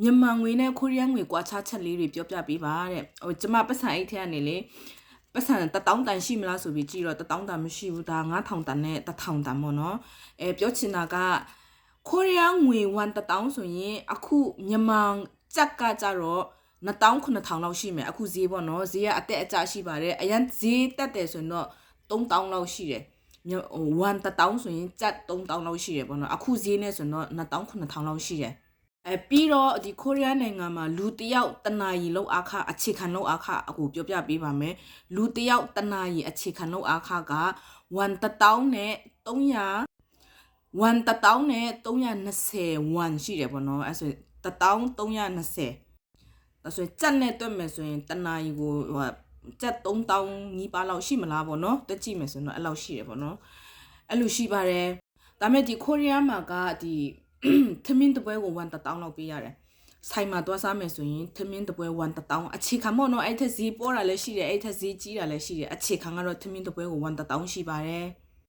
မြန်မာငွေနဲ့ကိုရီးယားငွေကွာခြားချက်လေးတွေပြောပြပေးပါတဲ့ဟိုကျမပတ်စံအိတ်ထဲကနေလေပတ်စံ1000တန်ရှိမလားဆိုပြီးကြည့်တော့1000တန်မရှိဘူးဒါ9000တန်နဲ့1000တန်ပေါ့နော်ပြောချင်တာကကိုရီးယားငွေ1000ဆိုရင်အခုမြန်မာကျပ်ကကြတော့29000လောက်ရှိမယ်အခုဈေးပေါ့နော်ဈေးကအတက်အကျရှိပါတယ်အရင်ဈေးတက်တယ်ဆိုရင်တော့3000လောက်ရှိတယ်1000ဆိုရင်ကျပ်3000လောက်ရှိတယ်ပေါ့နော်အခုဈေးနဲ့ဆိုရင်တော့29000လောက်ရှိတယ်ပြီးတော့ဒီကိုရီးယားနိုင်ငံမှာလူတယောက်တနာရီလောက်အခအခြေခံလောက်အခအခုပြောပြပေးပါမယ်လူတယောက်တနာရီအခြေခံလောက်အခက1000နဲ့300 1000နဲ့320ဝမ်ရှိတယ်ပေါ့နော်အဲ့ဆို1320ဒါဆိုကြက်နဲ့တွက်မယ်ဆိုရင်တနာရီကိုကြက်3000နီးပါးလောက်ရှိမလားပေါ့နော်တွက်ကြည့်မယ်ဆိုတော့အဲ့လောက်ရှိတယ်ပေါ့နော်အဲ့လိုရှိပါတယ်ဒါပေမဲ့ဒီကိုရီးယားမှာကဒီသမင်းတပွဲကို1000လောက်ပေးရတယ်ဆိုင်မှာတွားစားမယ်ဆိုရင်သမင်းတပွဲ1000အခြေခံပေါ့နော်အဲ့ထက်ဈေးပေါ်တာလည်းရှိတယ်အဲ့ထက်ဈေးကြီးတာလည်းရှိတယ်အခြေခံကတော့သမင်းတပွဲကို1000ရှိပါတယ်